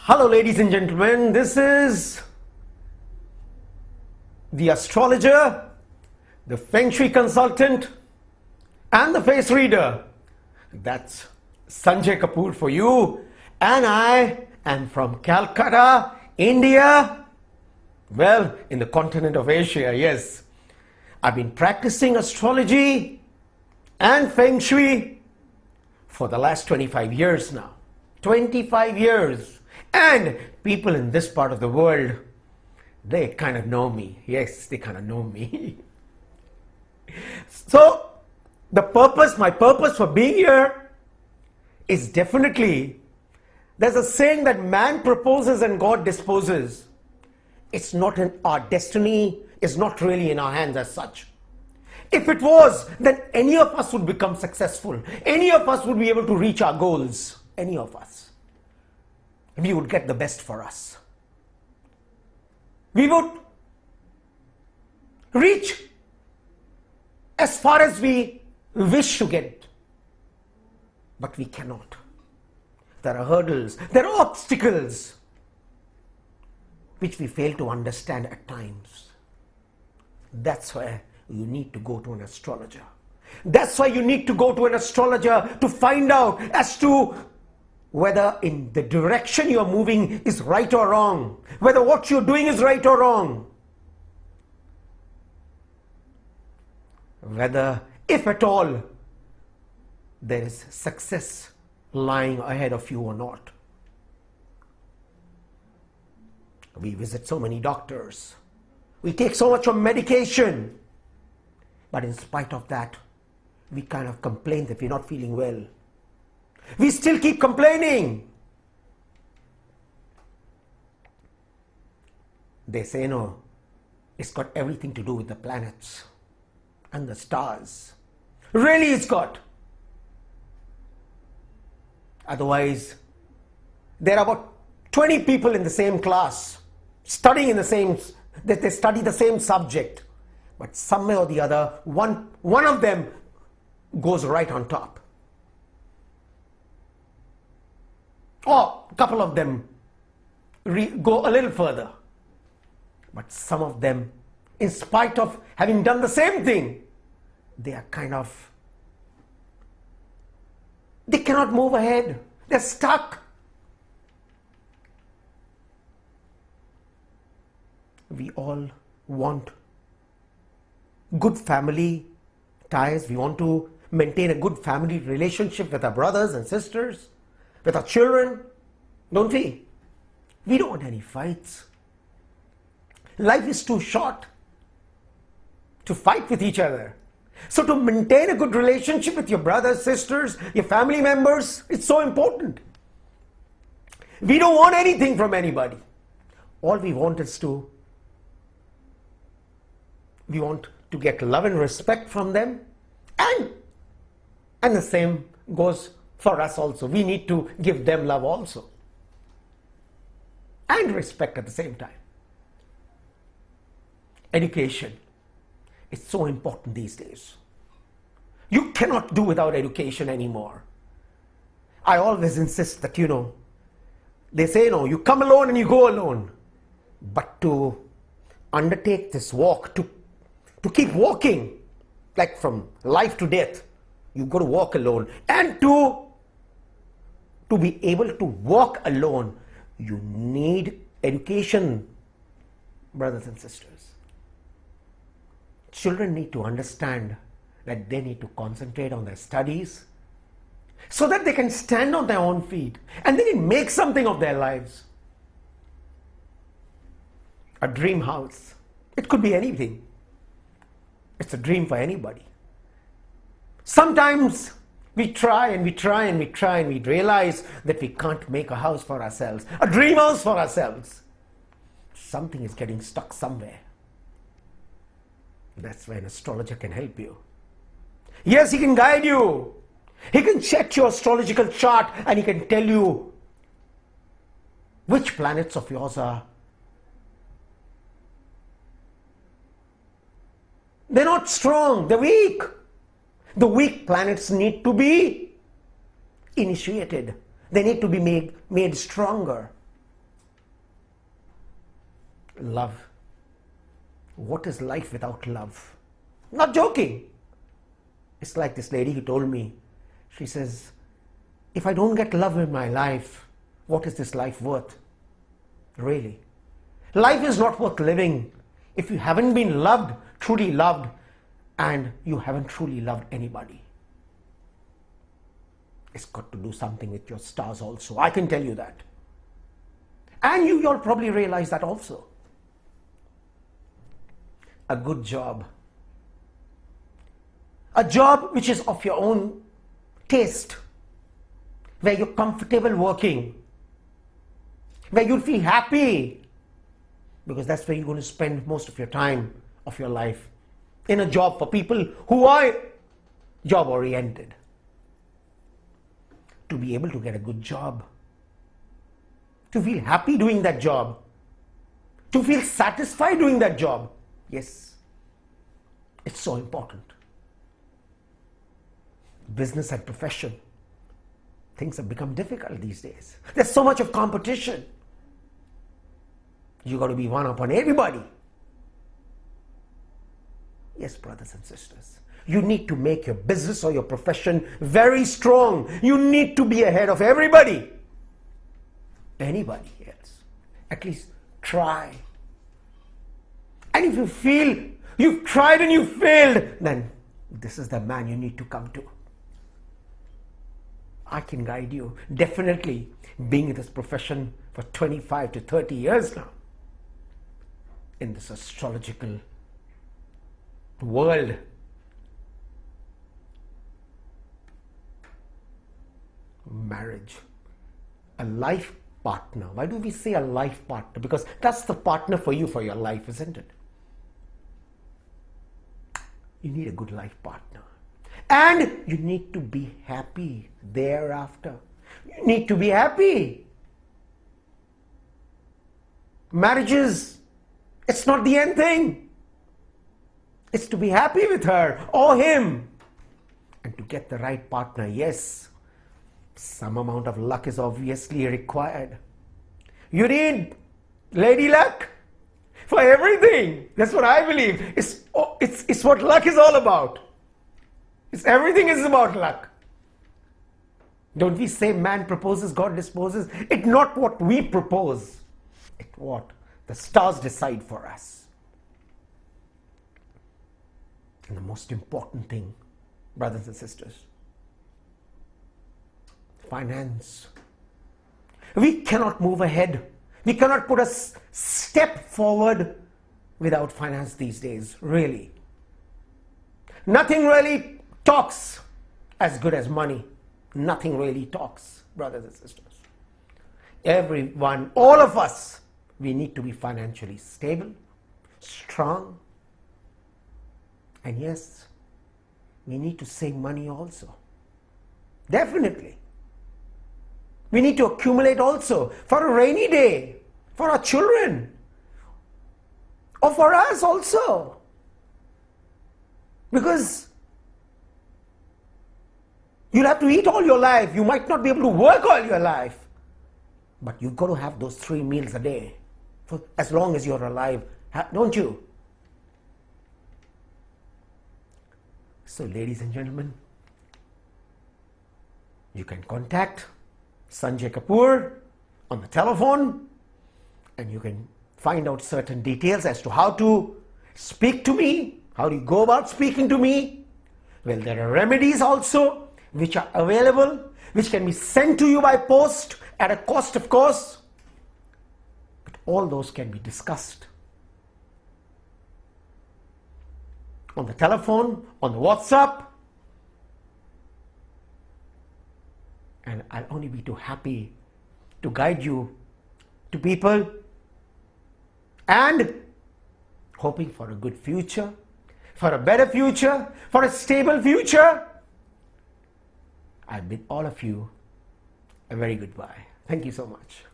Hello, ladies and gentlemen. This is the astrologer, the feng shui consultant, and the face reader. That's Sanjay Kapoor for you. And I am from Calcutta, India. Well, in the continent of Asia, yes. I've been practicing astrology and feng shui for the last 25 years now. 25 years. And people in this part of the world, they kind of know me. Yes, they kind of know me. So, my purpose for being here is definitely, there's a saying that man proposes and God disposes. It's not in our destiny, it's not really in our hands as such. If it was, then any of us would become successful. Any of us would be able to reach our goals. Any of us. We would get the best for us. We would reach as far as we wish to get. But we cannot. There are hurdles, there are obstacles which we fail to understand at times. That's why you need to go to an astrologer. That's why you need to go to an astrologer to find out as to whether in the direction you're moving is right or wrong, whether what you're doing is right or wrong, whether, if at all, there is success lying ahead of you or not. We visit so many doctors, we take so much of medication, but in spite of that, we kind of complain that we're not feeling well. We still keep complaining. They say, no, it's got everything to do with the planets and the stars. Really, it's got. Otherwise, there are about 20 people in the same class, studying in the same, they study the same subject. But some way or the other, one of them goes right on top. Or a couple of them go a little further. But some of them, in spite of having done the same thing, they cannot move ahead. They're stuck. We all want good family ties. We want to maintain a good family relationship with our brothers and sisters, with our children, don't we? We don't want any fights. Life is too short to fight with each other. So to maintain a good relationship with your brothers, sisters, your family members, it's so important. We don't want anything from anybody. All we want is we want to get love and respect from them, and the same goes for us also. We need to give them love also and respect at the same time. Education is so important these days. You cannot do without education anymore. I always insist that, they say, you come alone and you go alone. But to undertake this walk, to keep walking, like from life to death, you got to walk alone. And to be able to walk alone, you need education, brothers and sisters. Children need to understand that they need to concentrate on their studies so that they can stand on their own feet and they can make something of their lives. A dream house, it could be anything. It's a dream for anybody. Sometimes we try and we try and we try and we realize that we can't make a house for ourselves, a dream house for ourselves. Something is getting stuck somewhere. That's where an astrologer can help you. Yes, he can guide you. He can check your astrological chart and he can tell you which planets of yours they're not strong, they're weak. The weak planets need to be initiated. They need to be made stronger. Love. What is life without love? Not joking. It's like this lady who told me, she says, if I don't get love in my life, what is this life worth? Really. Life is not worth living if you haven't been loved, truly loved, and you haven't truly loved anybody. It's got to do something with your stars also. I can tell you that. And you'll probably realize that also. A good job. A job which is of your own taste, where you're comfortable working, where you'll feel happy, because that's where you're going to spend most of your time of your life, in a job for people who are job oriented. To be able to get a good job, to feel happy doing that job, to feel satisfied doing that job. Yes, it's so important. Business and profession, things have become difficult these days. There's so much of competition. You got to be one up on everybody. Yes, brothers and sisters, you need to make your business or your profession very strong. You need to be ahead of everybody. Anybody else. At least try. And if you feel you've tried and you failed, then this is the man you need to come to. I can guide you. Definitely, being in this profession for 25 to 30 years now, in this astrological world, marriage, a life partner. Why do we say a life partner? Because that's the partner for you for your life, isn't it? You need a good life partner. And you need to be happy thereafter. You need to be happy. Marriages, it's not the end thing. It's to be happy with her or him. And to get the right partner, yes, some amount of luck is obviously required. You need lady luck for everything. That's what I believe. It's what luck is all about. Everything is about luck. Don't we say man proposes, God disposes? It's not what we propose. It's what the stars decide for us. And the most important thing, brothers and sisters, finance. We cannot move ahead. We cannot put a step forward without finance these days, really. Nothing really talks as good as money. Nothing really talks, brothers and sisters. Everyone, all of us, we need to be financially stable, strong, and yes, we need to save money also. Definitely. We need to accumulate also for a rainy day, for our children, or for us also. Because you'll have to eat all your life. You might not be able to work all your life. But you've got to have those 3 meals a day for as long as you're alive, don't you? So, ladies and gentlemen, you can contact Sanjay Kapoor on the telephone, and you can find out certain details as to how to speak to me. How do you go about speaking to me? Well, there are remedies also which are available, which can be sent to you by post at a cost, of course. But all those can be discussed on the telephone, on the WhatsApp. And I'll only be too happy to guide you to people and hoping for a good future, for a better future, for a stable future. I bid all of you a very goodbye. Thank you so much.